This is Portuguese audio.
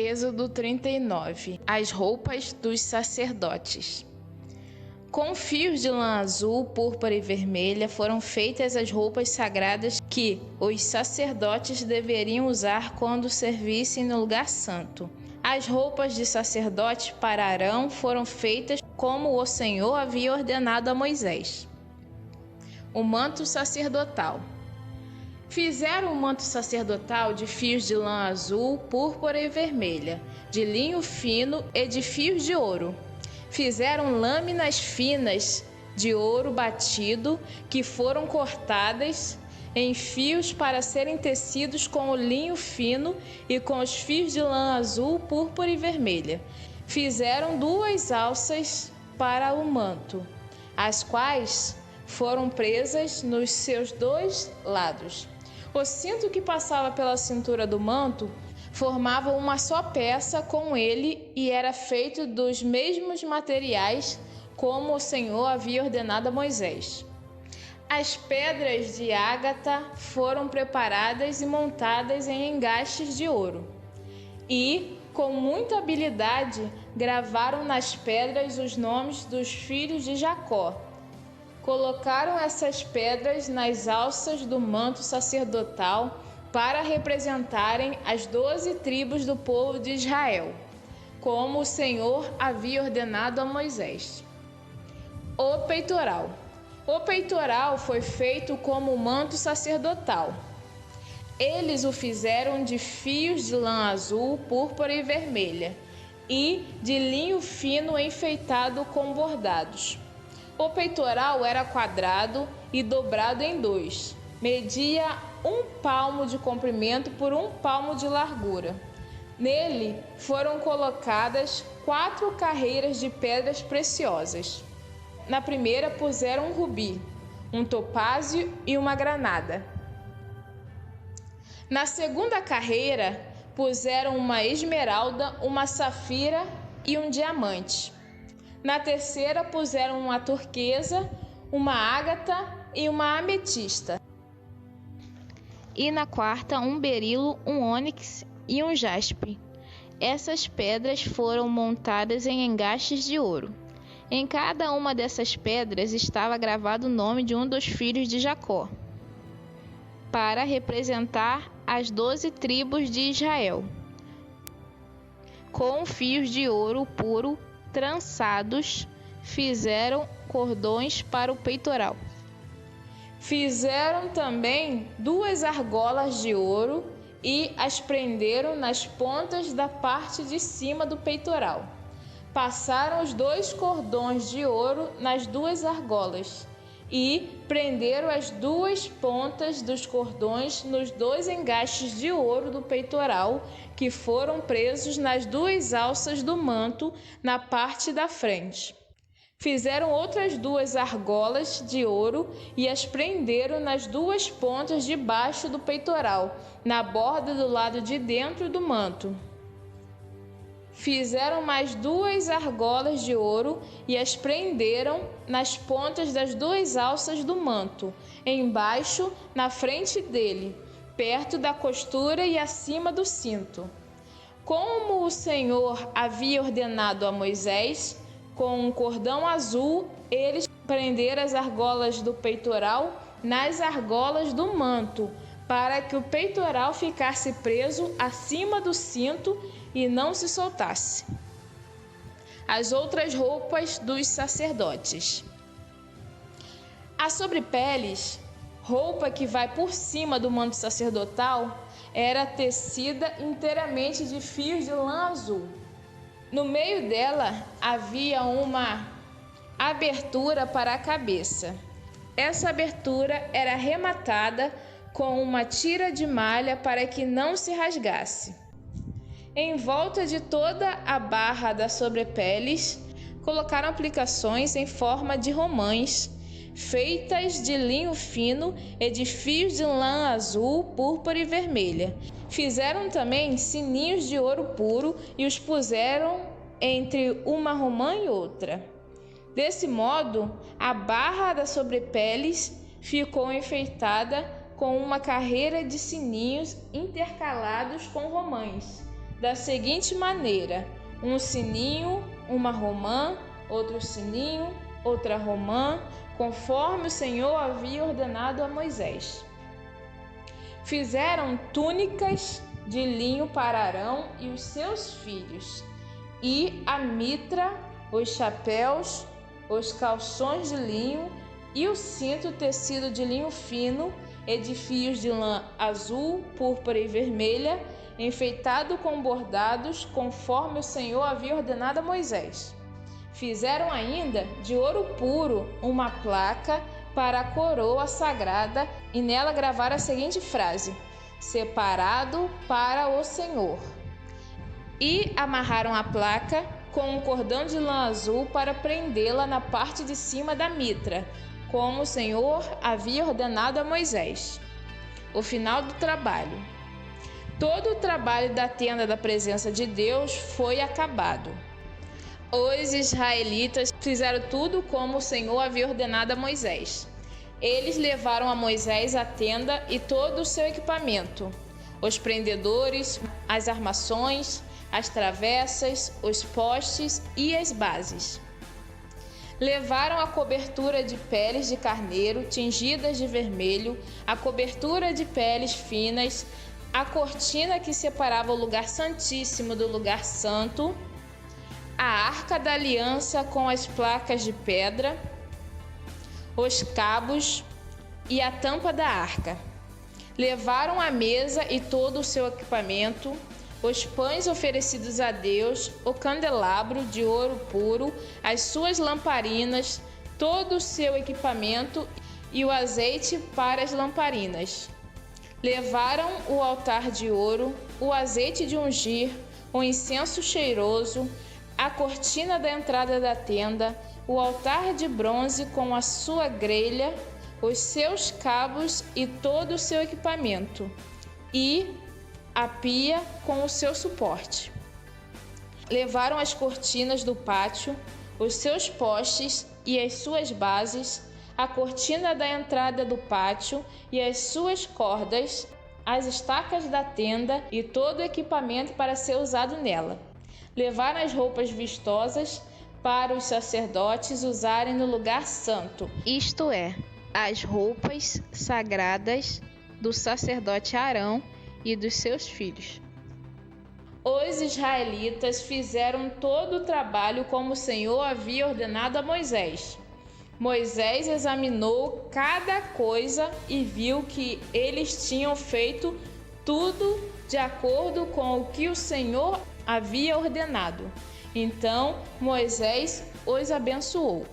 Êxodo 39. As roupas dos sacerdotes. Com fios de lã azul, púrpura e vermelha foram feitas as roupas sagradas que os sacerdotes deveriam usar quando servissem no lugar santo. As roupas de sacerdote para Arão foram feitas como o Senhor havia ordenado a Moisés. O manto sacerdotal. Fizeram um manto sacerdotal de fios de lã azul, púrpura e vermelha, de linho fino e de fios de ouro. Fizeram lâminas finas de ouro batido, que foram cortadas em fios para serem tecidos com o linho fino e com os fios de lã azul, púrpura e vermelha. Fizeram 2 alças para o manto, as quais foram presas nos seus 2 lados. O cinto que passava pela cintura do manto formava uma só peça com ele e era feito dos mesmos materiais como o Senhor havia ordenado a Moisés. As pedras de ágata foram preparadas e montadas em engastes de ouro. E, com muita habilidade, gravaram nas pedras os nomes dos filhos de Jacó. Colocaram essas pedras nas alças do manto sacerdotal para representarem as 12 tribos do povo de Israel, como o Senhor havia ordenado a Moisés. O peitoral. O peitoral foi feito como manto sacerdotal. Eles o fizeram de fios de lã azul, púrpura e vermelha, e de linho fino enfeitado com bordados. O peitoral era quadrado e dobrado em 2. Media 1 palmo de comprimento por 1 palmo de largura. Nele foram colocadas 4 carreiras de pedras preciosas. Na primeira puseram um rubi, um topázio e uma granada. Na segunda carreira puseram uma esmeralda, uma safira e um diamante. Na terceira puseram uma turquesa, uma ágata e uma ametista. E na quarta um berilo, um ônix e um jaspe. Essas pedras foram montadas em engastes de ouro. Em cada uma dessas pedras estava gravado o nome de um dos filhos de Jacó, para representar as 12 tribos de Israel. Com fios de ouro puro trançados, fizeram cordões para o peitoral. Fizeram também 2 argolas de ouro e as prenderam nas pontas da parte de cima do peitoral. Passaram os 2 cordões de ouro nas 2 argolas e prenderam as 2 pontas dos cordões nos 2 engastes de ouro do peitoral, que foram presos nas 2 alças do manto na parte da frente. Fizeram outras 2 argolas de ouro e as prenderam nas 2 pontas de baixo do peitoral, na borda do lado de dentro do manto. Fizeram mais 2 argolas de ouro e as prenderam nas pontas das 2 alças do manto, embaixo, na frente dele, perto da costura e acima do cinto. Como o Senhor havia ordenado a Moisés, com um cordão azul, eles prenderam as argolas do peitoral nas argolas do manto, para que o peitoral ficasse preso acima do cinto e não se soltasse. As outras roupas dos sacerdotes. A sobrepeles, roupa que vai por cima do manto sacerdotal, era tecida inteiramente de fios de lã azul. No meio dela havia uma abertura para a cabeça. Essa abertura era rematada com uma tira de malha para que não se rasgasse. Em volta de toda a barra da sobrepeles, colocaram aplicações em forma de romãs, feitas de linho fino e de fios de lã azul, púrpura e vermelha. Fizeram também sininhos de ouro puro e os puseram entre uma romã e outra. Desse modo, a barra da sobrepeles ficou enfeitada com uma carreira de sininhos intercalados com romãs, da seguinte maneira: um sininho, uma romã, outro sininho, outra romã, conforme o Senhor havia ordenado a Moisés. Fizeram túnicas de linho para Arão e os seus filhos, e a mitra, os chapéus, os calções de linho e o cinto tecido de linho fino e de fios de lã azul, púrpura e vermelha, enfeitado com bordados, conforme o Senhor havia ordenado a Moisés. Fizeram ainda de ouro puro uma placa para a coroa sagrada e nela gravaram a seguinte frase: separado para o Senhor. E amarraram a placa com um cordão de lã azul para prendê-la na parte de cima da mitra, como o Senhor havia ordenado a Moisés. O final do trabalho. Todo o trabalho da tenda da presença de Deus foi acabado. Os israelitas fizeram tudo como o Senhor havia ordenado a Moisés. Eles levaram a Moisés a tenda e todo o seu equipamento, os prendedores, as armações, as travessas, os postes e as bases. Levaram a cobertura de peles de carneiro tingidas de vermelho, a cobertura de peles finas, a cortina que separava o lugar santíssimo do lugar santo, a arca da aliança com as placas de pedra, os cabos e a tampa da arca. Levaram a mesa e todo o seu equipamento, os pães oferecidos a Deus, o candelabro de ouro puro, as suas lamparinas, todo o seu equipamento e o azeite para as lamparinas. Levaram o altar de ouro, o azeite de ungir, o incenso cheiroso, a cortina da entrada da tenda, o altar de bronze com a sua grelha, os seus cabos e todo o seu equipamento, e a pia com o seu suporte. Levaram as cortinas do pátio, os seus postes e as suas bases, a cortina da entrada do pátio e as suas cordas, as estacas da tenda e todo o equipamento para ser usado nela. Levaram as roupas vistosas para os sacerdotes usarem no lugar santo, isto é, as roupas sagradas do sacerdote Arão e dos seus filhos. Os israelitas fizeram todo o trabalho como o Senhor havia ordenado a Moisés. Moisés examinou cada coisa e viu que eles tinham feito tudo de acordo com o que o Senhor havia ordenado. Então Moisés os abençoou.